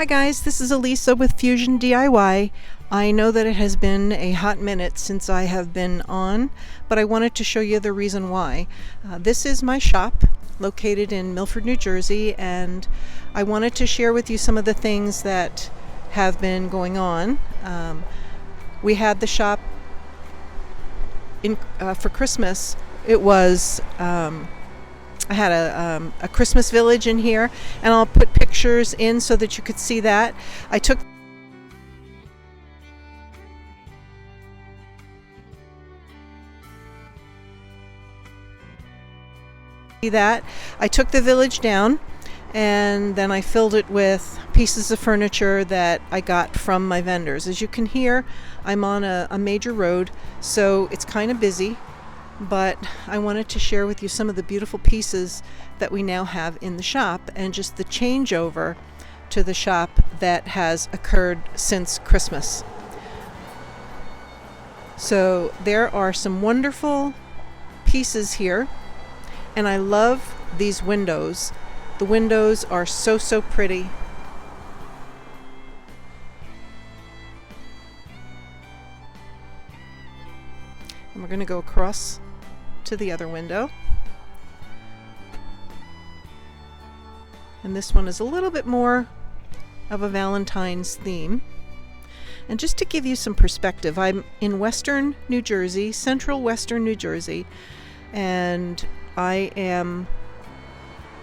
Hi guys, this is Elisa with Fusion DIY. I know that it has been a hot minute since I have been on, but I wanted to show you the reason why. This is my shop located in Milford, New Jersey, and I wanted to share with you some of the things that have been going on. We had the shop for Christmas. It was I had a Christmas village in here, and I'll put pictures in so that you could see that. I took the village down, and then I filled it with pieces of furniture that I got from my vendors. As you can hear, I'm on a major road, so it's kind of busy, but I wanted to share with you some of the beautiful pieces that we now have in the shop and just the changeover to the shop that has occurred since Christmas. So there are some wonderful pieces here, and I love these windows. The windows are so pretty. And we're going to go across to the other window. And this one is a little bit more of a Valentine's theme. And just to give you some perspective, I'm in Western New Jersey, central Western New Jersey, and I am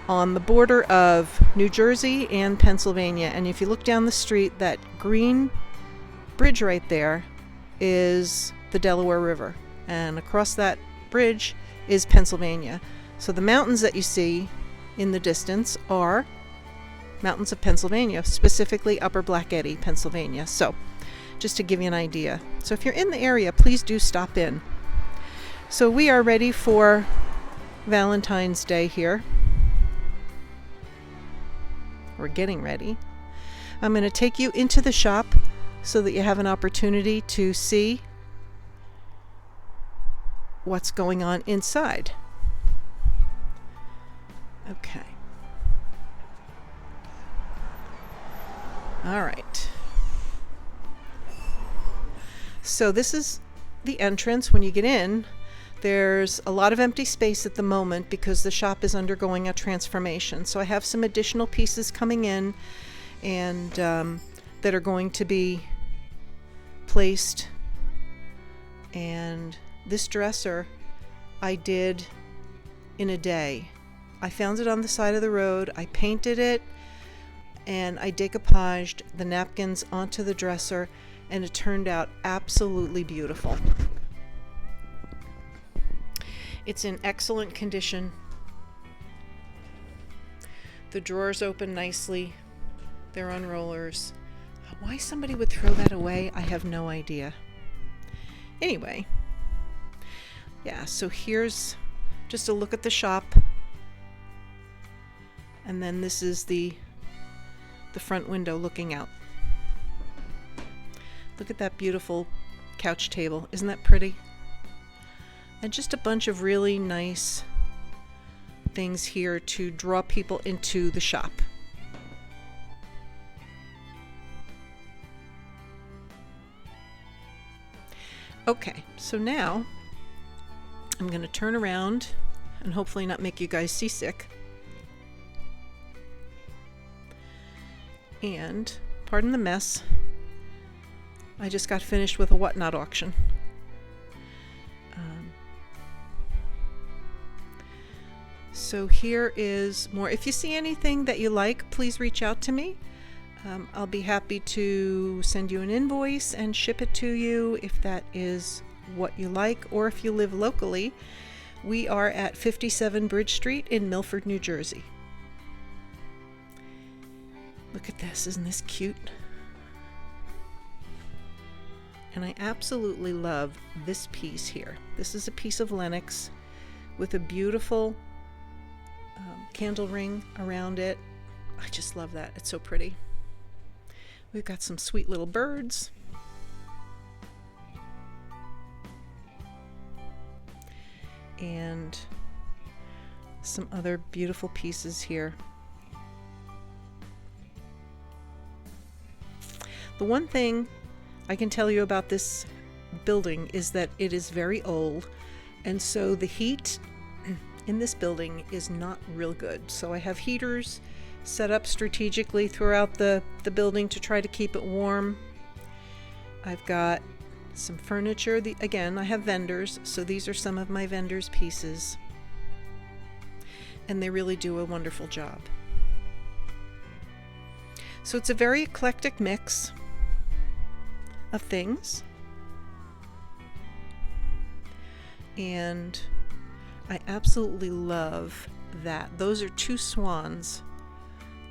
on the border of New Jersey and Pennsylvania. And if you look down the street, that green bridge right there is the Delaware River, and across that bridge is Pennsylvania. So the mountains that you see in the distance are mountains of Pennsylvania, specifically Upper Black Eddy, Pennsylvania. So just to give you an idea. So if you're in the area, please do stop in. So we are ready for Valentine's Day here. We're getting ready. I'm going to take you into the shop so that you have an opportunity to see what's going on inside. Okay. All right. So this is the entrance. When you get in, there's a lot of empty space at the moment because the shop is undergoing a transformation. So I have some additional pieces coming in and that are going to be placed. And this dresser I did in a day. I found it on the side of the road. I painted it and I decoupaged the napkins onto the dresser, and it turned out absolutely beautiful. It's in excellent condition. The drawers open nicely. They're on rollers. Why somebody would throw that away, I have no idea. Anyway, yeah, so here's just a look at the shop. And then this is the front window looking out. Look at that beautiful couch table. Isn't that pretty? And just a bunch of really nice things here to draw people into the shop. Okay, so now I'm going to turn around and hopefully not make you guys seasick. And pardon the mess, I just got finished with a whatnot auction. So here is more. If you see anything that you like, please reach out to me. I'll be happy to send you an invoice and ship it to you if that is what you like, or if you live locally. We are at 57 Bridge Street in Milford, New Jersey. Look at this, isn't this cute? And I absolutely love this piece here. This is a piece of Lenox with a beautiful candle ring around it. I just love that. It's so pretty. We've got some sweet little birds. And some other beautiful pieces here. The one thing I can tell you about this building is that it is very old, and so the heat in this building is not real good. So I have heaters set up strategically throughout the building to try to keep it warm. I've got some furniture. Again, I have vendors, so these are some of my vendors' pieces. And they really do a wonderful job. So it's a very eclectic mix of things. And I absolutely love that. Those are two swans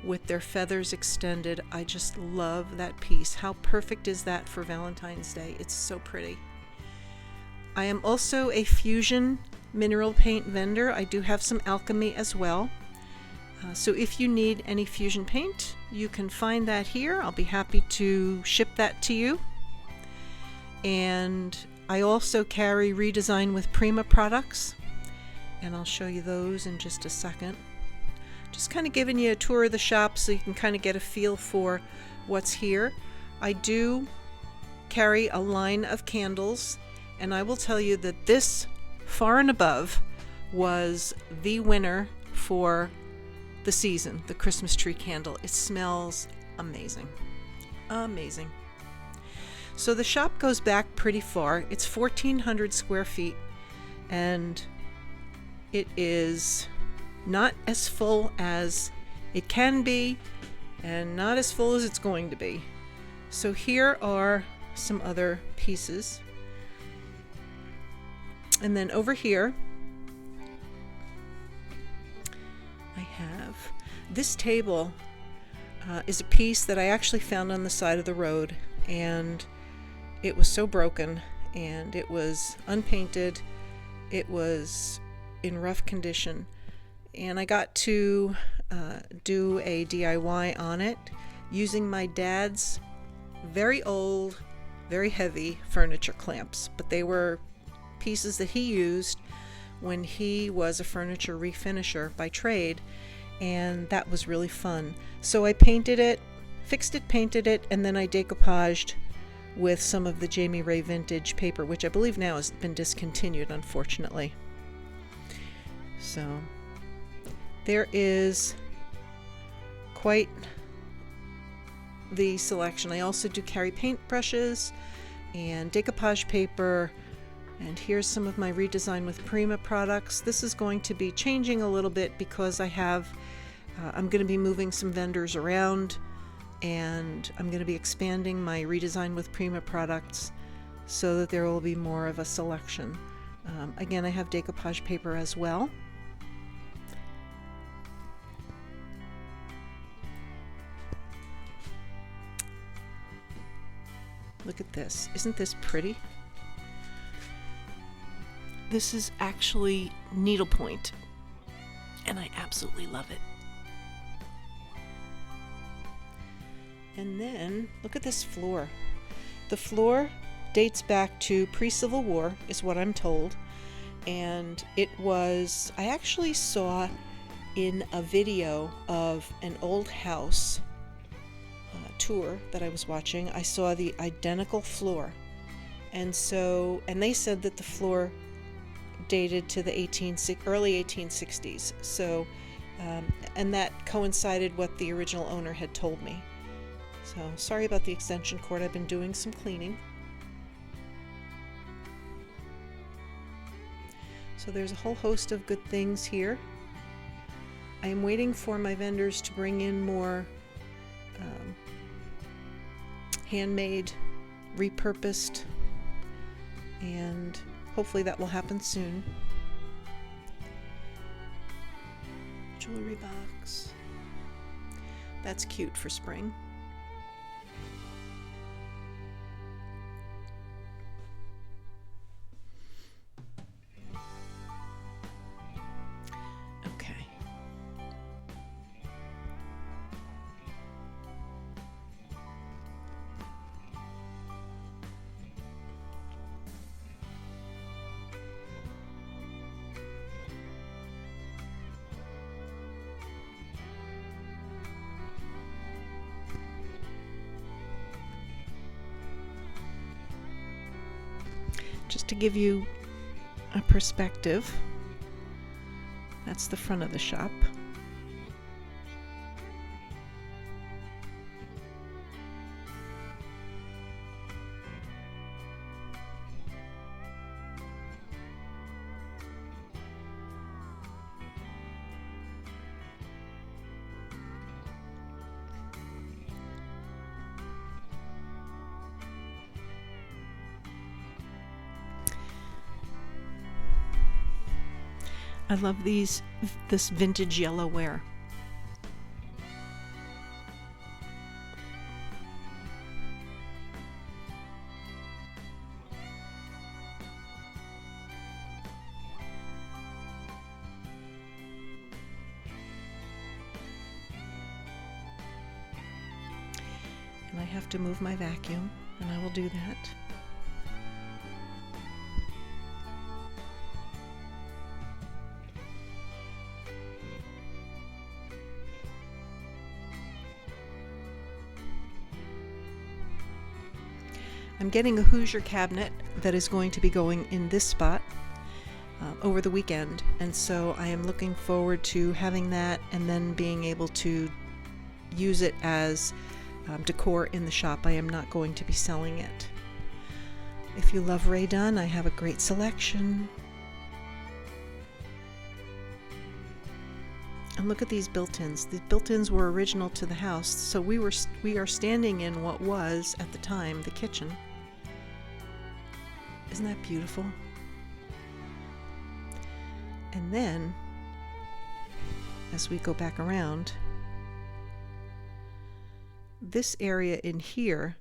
with their feathers extended. I just love that piece. How perfect is that for Valentine's Day? It's so pretty. I am also a fusion mineral paint vendor. I do have some alchemy as well. So if you need any fusion paint, you can find that here. I'll be happy to ship that to you. And I also carry Redesign with Prima products, and I'll show you those in just a second. Just kind of giving you a tour of the shop so you can kind of get a feel for what's here. I do carry a line of candles, and I will tell you that this Far and Above was the winner for the season, the Christmas tree candle. It smells amazing. Amazing. So the shop goes back pretty far. It's 1,400 square feet, and it is not as full as it can be and not as full as it's going to be. So here are some other pieces. And then over here, I have this table. Is a piece that I actually found on the side of the road, and it was so broken, and it was unpainted. It was in rough condition, and I got to do a DIY on it using my dad's very old, very heavy furniture clamps, but they were pieces that he used when he was a furniture refinisher by trade, and that was really fun. So I painted it, fixed it, painted it, and then I decoupaged with some of the Jamie Ray vintage paper, which I believe now has been discontinued, unfortunately. So there is quite the selection. I also do carry paintbrushes and decoupage paper, and here's some of my Redesign with Prima products. This is going to be changing a little bit because I'm going to be moving some vendors around, and I'm going to be expanding my Redesign with Prima products so that there will be more of a selection. Again, I have decoupage paper as well. Look at this. Isn't this pretty? This is actually needlepoint, and I absolutely love it. And then look at this floor. The floor dates back to pre-Civil War, is what I'm told. And I actually saw in a video of an old house tour that I was watching, I saw the identical floor. And they said that the floor dated to the early 1860s. So, and that coincided what the original owner had told me. So sorry about the extension cord. I've been doing some cleaning. So there's a whole host of good things here. I am waiting for my vendors to bring in more handmade, repurposed, and hopefully that will happen soon. Jewelry box. That's cute for spring. just to give you a perspective, that's the front of the shop. I love this vintage yellowware. And I have to move my vacuum, and I will do that. I'm getting a Hoosier cabinet that is going to be going in this spot over the weekend, and so I am looking forward to having that and then being able to use it as decor in the shop. I am not going to be selling it. If you love Rae Dunn, I have a great selection. And look at these built-ins. The built-ins were original to the house, so we are standing in what was at the time the kitchen. Isn't that beautiful? And then, as we go back around, this area in here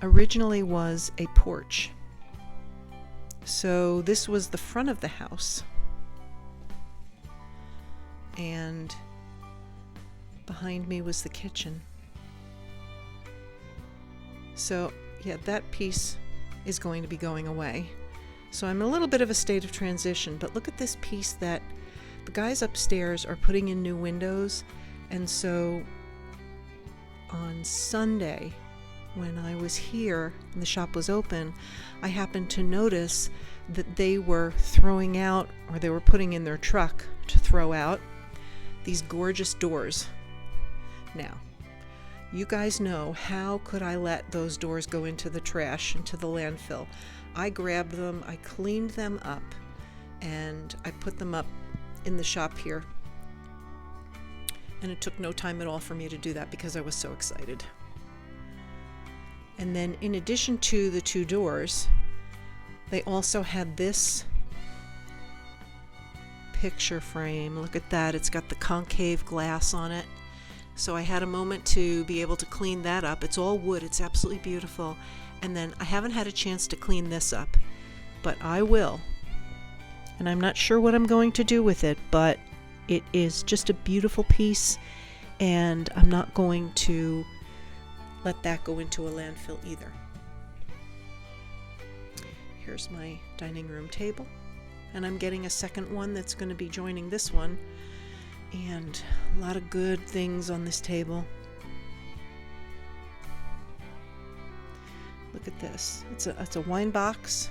originally was a porch. So this was the front of the house. And behind me was the kitchen. So yeah, that piece is going to be going away. So I'm in a little bit of a state of transition, but look at this piece that the guys upstairs are putting in new windows. And so on Sunday, when I was here and the shop was open, I happened to notice that they were throwing out, or they were putting in their truck to throw out, these gorgeous doors. Now, you guys know, how could I let those doors go into the trash, into the landfill? I grabbed them, I cleaned them up, and I put them up in the shop here. And it took no time at all for me to do that because I was so excited. And then in addition to the two doors, they also had this picture frame. Look at that, it's got the concave glass on it. So I had a moment to be able to clean that up. It's all wood, it's absolutely beautiful. And then I haven't had a chance to clean this up, but I will. And I'm not sure what I'm going to do with it, but it is just a beautiful piece, and I'm not going to let that go into a landfill either. Here's my dining room table, and I'm getting a second one that's going to be joining this one, and a lot of good things on this table. Look at this. It's a wine box,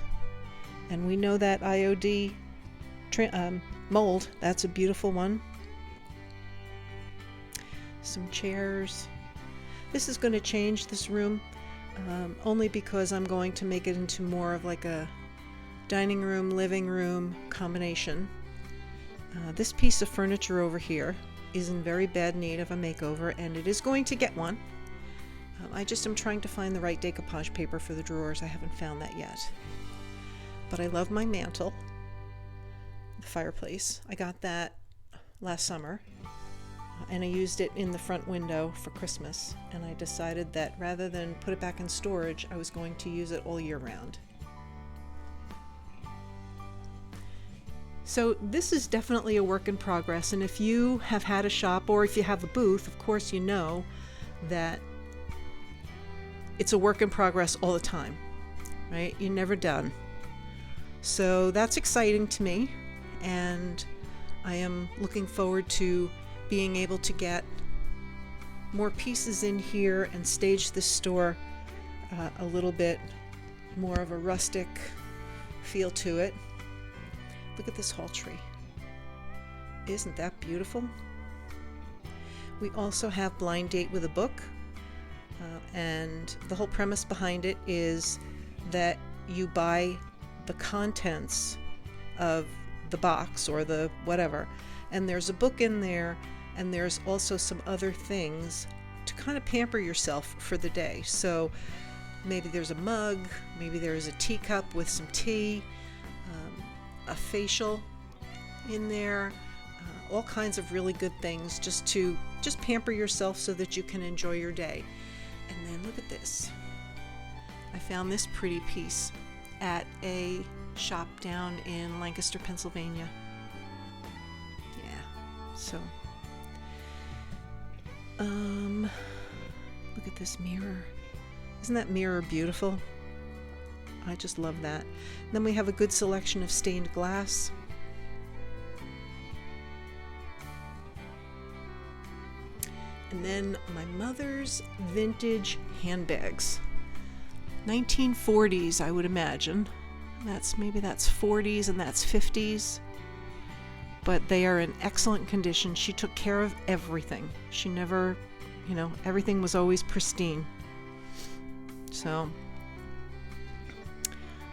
and we know that IOD mold. That's a beautiful one. Some chairs. This is going to change this room, only because I'm going to make it into more of like a dining room, living room combination. This piece of furniture over here is in very bad need of a makeover, and it is going to get one. I just am trying to find the right decoupage paper for the drawers. I haven't found that yet. But I love my mantle, the fireplace. I got that last summer, and I used it in the front window for Christmas, and I decided that rather than put it back in storage, I was going to use it all year round. So this is definitely a work in progress, and if you have had a shop or if you have a booth, of course you know that it's a work in progress all the time, right? You're never done. So that's exciting to me, and I am looking forward to being able to get more pieces in here and stage this store a little bit more of a rustic feel to it. Look at this hall tree. Isn't that beautiful? We also have Blind Date with a Book, and the whole premise behind it is that you buy the contents of the box or the whatever, and there's a book in there, and there's also some other things to kind of pamper yourself for the day. So maybe there's a mug, maybe there's a teacup with some tea, a facial in there, all kinds of really good things just to pamper yourself so that you can enjoy your day. And then look at this. I found this pretty piece at a shop down in Lancaster, Pennsylvania. Yeah, so look at this mirror. Isn't that mirror beautiful? I just love that. And then we have a good selection of stained glass. And then my mother's vintage handbags. 1940s, I would imagine. Maybe that's 40s and that's 50s. But they are in excellent condition. She took care of everything. She never, everything was always pristine. So,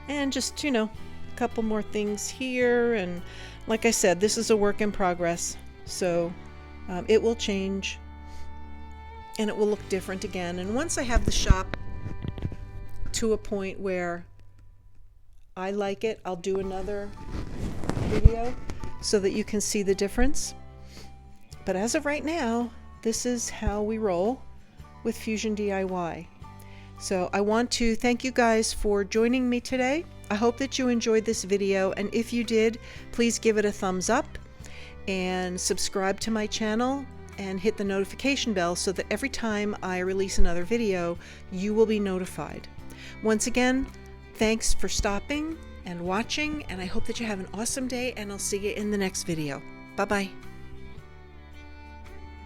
and just, a couple more things here. And like I said, this is a work in progress. So it will change and it will look different again. And once I have the shop to a point where I like it, I'll do another video so that you can see the difference. But as of right now, this is how we roll with Fusion DIY. So I want to thank you guys for joining me today. I hope that you enjoyed this video, and if you did, please give it a thumbs up and subscribe to my channel and hit the notification bell so that every time I release another video, you will be notified. Once again, thanks for stopping and watching, and I hope that you have an awesome day, and I'll see you in the next video. Bye-bye.